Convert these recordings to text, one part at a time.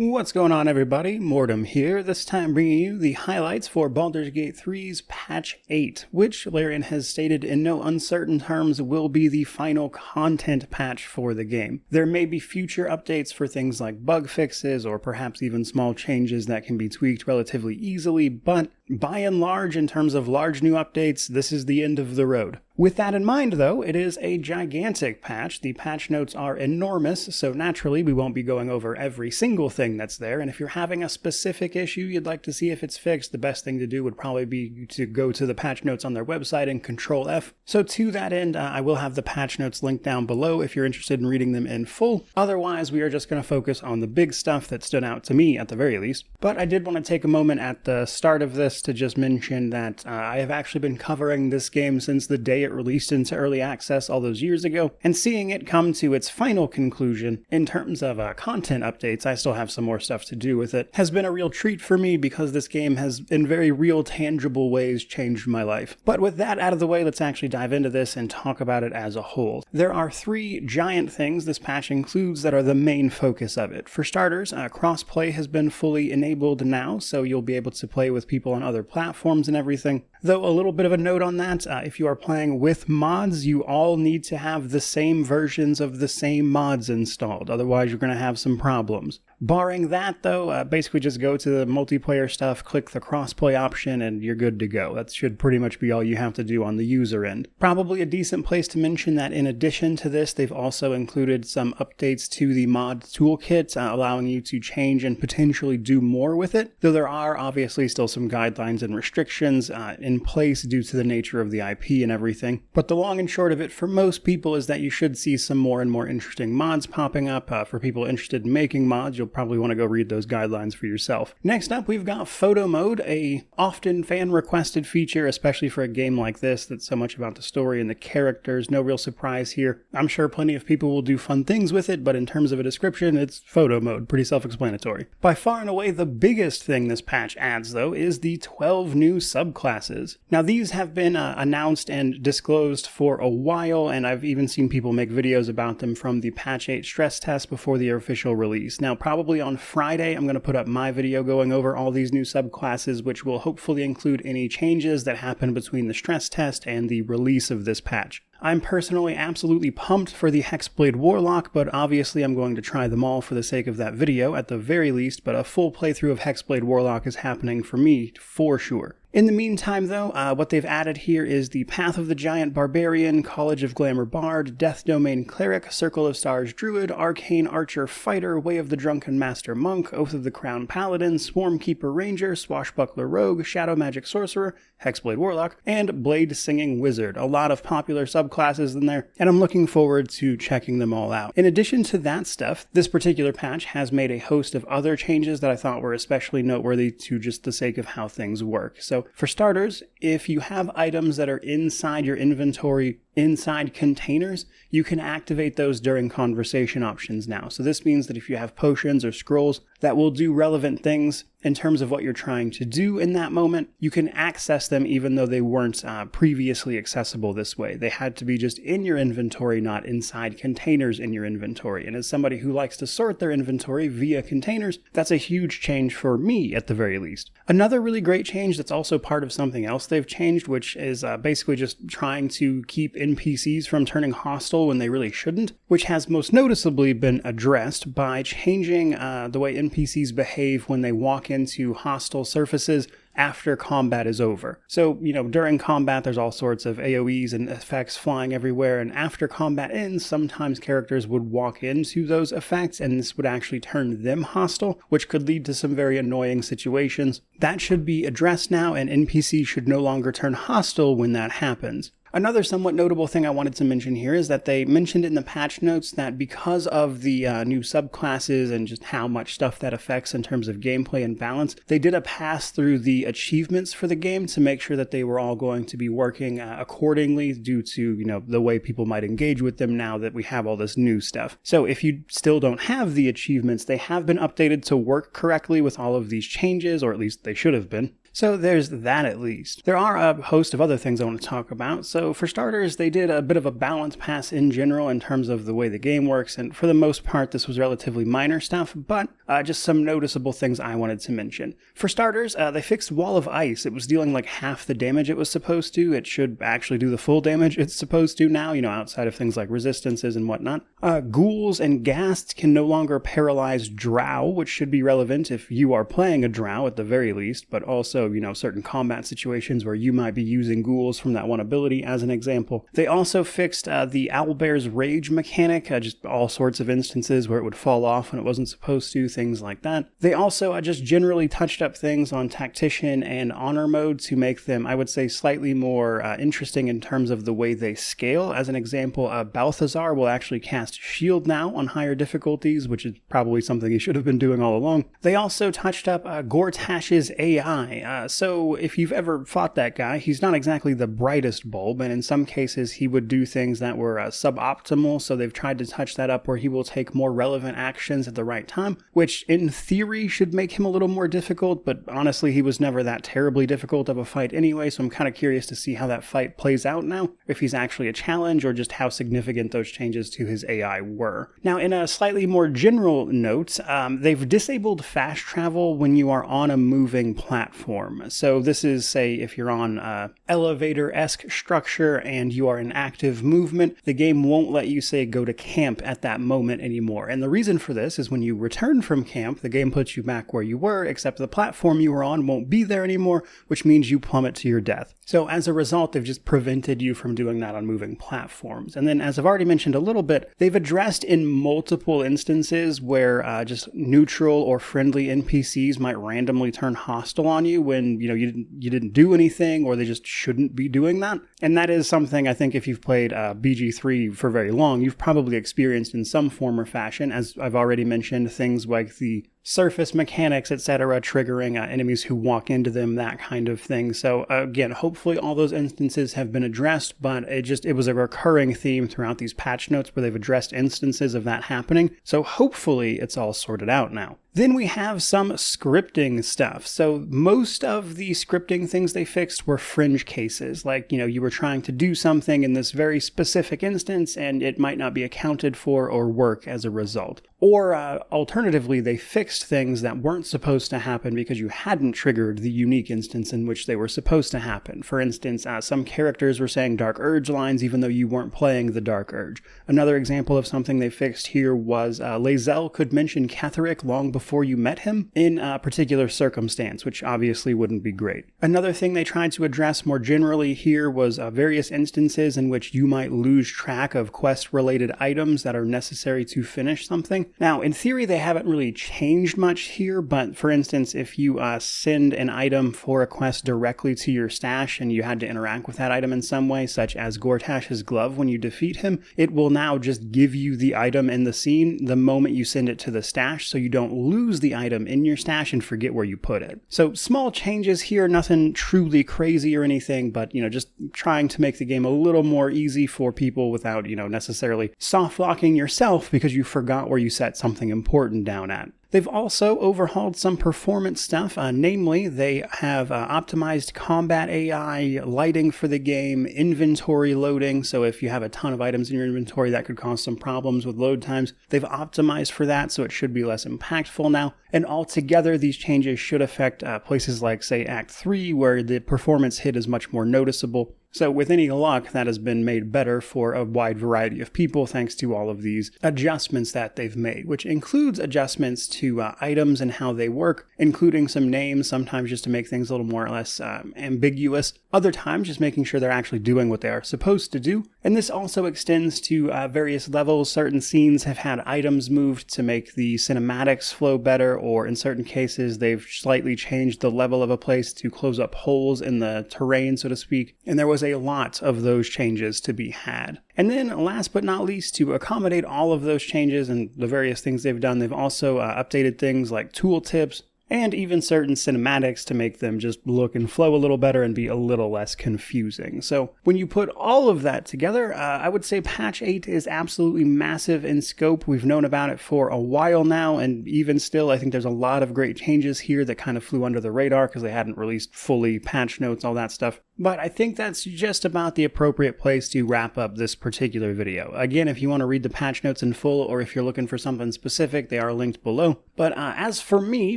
What's going on, everybody? Mortem here, this time bringing you the highlights for Baldur's Gate 3's Patch 8, which Larian has stated in no uncertain terms will be the final content patch for the game. There may be future updates for things like bug fixes or perhaps even small changes that can be tweaked relatively easily, but by and large, in terms of large new updates, this is the end of the road. With that in mind, though, it is a gigantic patch. The patch notes are enormous, so naturally we won't be going over every single thing that's there, and if you're having a specific issue you'd like to see if it's fixed, the best thing to do would probably be to go to the patch notes on their website and Control F. So to that end, I will have the patch notes linked down below if you're interested in reading them in full. Otherwise, we are just going to focus on the big stuff that stood out to me at the very least. But I did want to take a moment at the start of this to just mention that I have actually been covering this game since the day it released into early access all those years ago, and seeing it come to its final conclusion in terms of content updates, I still have some more stuff to do with it, has been a real treat for me because this game has in very real tangible ways changed my life. But with that out of the way, let's actually dive into this and talk about it as a whole. There are three giant things this patch includes that are the main focus of it. For starters, crossplay has been fully enabled now, so you'll be able to play with people on other platforms and everything. Though a little bit of a note on that, if you are playing with mods, you all need to have the same versions of the same mods installed, otherwise you're going to have some problems. Barring that though, basically just go to the multiplayer stuff, click the crossplay option, and you're good to go. That should pretty much be all you have to do on the user end. Probably a decent place to mention that in addition to this, they've also included some updates to the mod toolkit, allowing you to change and potentially do more with it, though there are obviously still some guidelines and restrictions in place due to the nature of the IP and everything. But the long and short of it for most people is that you should see some more and more interesting mods popping up. For people interested in making mods, you'll probably want to go read those guidelines for yourself. Next up, we've got photo mode, a often fan requested feature, especially for a game like this that's so much about the story and the characters. No real surprise here. I'm sure plenty of people will do fun things with it, but in terms of a description, it's photo mode, pretty self-explanatory. By far and away the biggest thing this patch adds though is the 12 new subclasses. Now these have been announced and disclosed for a while, and I've even seen people make videos about them from the patch 8 stress test before the official release. Now probably on Friday I'm going to put up my video going over all these new subclasses, which will hopefully include any changes that happen between the stress test and the release of this patch. I'm personally absolutely pumped for the Hexblade Warlock, but obviously I'm going to try them all for the sake of that video at the very least, but a full playthrough of Hexblade Warlock is happening for me for sure. In the meantime though, what they've added here is the Path of the Giant Barbarian, College of Glamour Bard, Death Domain Cleric, Circle of Stars Druid, Arcane Archer Fighter, Way of the Drunken Master Monk, Oath of the Crown Paladin, Swarm Keeper Ranger, Swashbuckler Rogue, Shadow Magic Sorcerer, Hexblade Warlock, and Blade Singing Wizard. A lot of popular subclasses in there, and I'm looking forward to checking them all out. In addition to that stuff, this particular patch has made a host of other changes that I thought were especially noteworthy to just the sake of how things work. So for starters, if you have items that are inside your inventory inside containers, you can activate those during conversation options now. So this means that if you have potions or scrolls that will do relevant things in terms of what you're trying to do in that moment, you can access them even though they weren't previously accessible this way. They had to be just in your inventory, not inside containers in your inventory. And as somebody who likes to sort their inventory via containers, that's a huge change for me at the very least. Another really great change that's also part of something else they've changed, which is basically just trying to keep NPCs from turning hostile when they really shouldn't, which has most noticeably been addressed by changing the way NPCs behave when they walk into hostile surfaces after combat is over. So, during combat there's all sorts of AoEs and effects flying everywhere, and after combat ends, sometimes characters would walk into those effects and this would actually turn them hostile, which could lead to some very annoying situations. That should be addressed now, and NPCs should no longer turn hostile when that happens. Another somewhat notable thing I wanted to mention here is that they mentioned in the patch notes that because of the new subclasses and just how much stuff that affects in terms of gameplay and balance, they did a pass through the achievements for the game to make sure that they were all going to be working accordingly due to, the way people might engage with them now that we have all this new stuff. So if you still don't have the achievements, they have been updated to work correctly with all of these changes, or at least they should have been. So there's that at least. There are a host of other things I want to talk about. So for starters, they did a bit of a balance pass in general in terms of the way the game works, and for the most part this was relatively minor stuff, but just some noticeable things I wanted to mention. For starters, they fixed Wall of Ice. It was dealing like half the damage it was supposed to. It should actually do the full damage it's supposed to now, outside of things like resistances and whatnot. Ghouls and ghasts can no longer paralyze drow, which should be relevant if you are playing a drow at the very least, but also, certain combat situations where you might be using ghouls from that one ability as an example. They also fixed the Owlbear's Rage mechanic, just all sorts of instances where it would fall off when it wasn't supposed to, things like that. They also just generally touched up things on Tactician and Honor mode to make them, I would say, slightly more interesting in terms of the way they scale. As an example, Balthazar will actually cast Shield now on higher difficulties, which is probably something he should have been doing all along. They also touched up Gortash's AI. So if you've ever fought that guy, he's not exactly the brightest bulb, and in some cases he would do things that were suboptimal, so they've tried to touch that up where he will take more relevant actions at the right time, which in theory should make him a little more difficult, but honestly he was never that terribly difficult of a fight anyway, so I'm kind of curious to see how that fight plays out now, if he's actually a challenge or just how significant those changes to his AI were. Now, in a slightly more general note, they've disabled fast travel when you are on a moving platform. So this is, say, if you're on an elevator-esque structure and you are in active movement, the game won't let you, say, go to camp at that moment anymore. And the reason for this is when you return from camp, the game puts you back where you were, except the platform you were on won't be there anymore, which means you plummet to your death. So as a result, they've just prevented you from doing that on moving platforms. And then, as I've already mentioned a little bit, they've addressed in multiple instances where just neutral or friendly NPCs might randomly turn hostile on you when, you didn't do anything, or they just shouldn't be doing that. And that is something I think if you've played BG3 for very long, you've probably experienced in some form or fashion. As I've already mentioned, things like the surface mechanics, etc., triggering enemies who walk into them, that kind of thing. So again, hopefully all those instances have been addressed, but it was a recurring theme throughout these patch notes where they've addressed instances of that happening. So hopefully it's all sorted out now. Then we have some scripting stuff. So most of the scripting things they fixed were fringe cases, like, you were trying to do something in this very specific instance and it might not be accounted for or work as a result. Or alternatively, they fixed things that weren't supposed to happen because you hadn't triggered the unique instance in which they were supposed to happen. For instance, some characters were saying Dark Urge lines even though you weren't playing the Dark Urge. Another example of something they fixed here was Lae'zel could mention Ketheric long before you met him in a particular circumstance, which obviously wouldn't be great. Another thing they tried to address more generally here was various instances in which you might lose track of quest-related items that are necessary to finish something. Now, in theory, they haven't really changed much here, but for instance, if you send an item for a quest directly to your stash and you had to interact with that item in some way, such as Gortash's glove when you defeat him, it will now just give you the item in the scene the moment you send it to the stash, so you don't lose the item in your stash and forget where you put it. So small changes here, nothing truly crazy or anything, but just trying to make the game a little more easy for people without necessarily soft locking yourself because you forgot where you set something important down at. They've also overhauled some performance stuff, namely they have optimized combat AI, lighting for the game, inventory loading, so if you have a ton of items in your inventory that could cause some problems with load times, they've optimized for that so it should be less impactful now, and altogether these changes should affect places like, say, Act 3, where the performance hit is much more noticeable. So with any luck, that has been made better for a wide variety of people thanks to all of these adjustments that they've made, which includes adjustments to items and how they work, including some names, sometimes just to make things a little more or less ambiguous, other times just making sure they're actually doing what they are supposed to do. And this also extends to various levels. Certain scenes have had items moved to make the cinematics flow better, or in certain cases they've slightly changed the level of a place to close up holes in the terrain, so to speak. And there was a lot of those changes to be had. And then last but not least, to accommodate all of those changes and the various things they've done, they've also updated things like tooltips and even certain cinematics to make them just look and flow a little better and be a little less confusing. So when you put all of that together, I would say patch 8 is absolutely massive in scope. We've known about it for a while now, and even still, I think there's a lot of great changes here that kind of flew under the radar because they hadn't released fully patch notes, all that stuff. But I think that's just about the appropriate place to wrap up this particular video. Again, if you want to read the patch notes in full, or if you're looking for something specific, they are linked below. But as for me,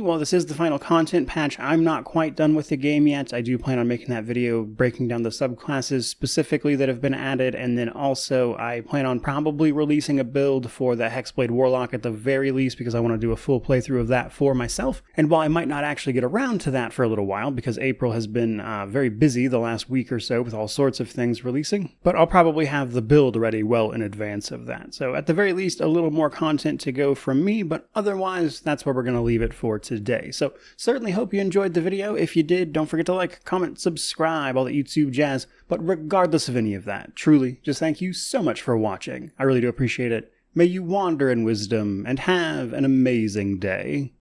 while this is the final content patch, I'm not quite done with the game yet. I do plan on making that video breaking down the subclasses specifically that have been added, and then also I plan on probably releasing a build for the Hexblade Warlock at the very least, because I want to do a full playthrough of that for myself. And while I might not actually get around to that for a little while, because April has been very busy the last week or so with all sorts of things releasing, but I'll probably have the build ready well in advance of that. So at the very least, a little more content to go from me, but otherwise, that's where we're going to leave it for today. So certainly hope you enjoyed the video. If you did, don't forget to like, comment, subscribe, all that YouTube jazz. But regardless of any of that, truly, just thank you so much for watching. I really do appreciate it. May you wander in wisdom and have an amazing day.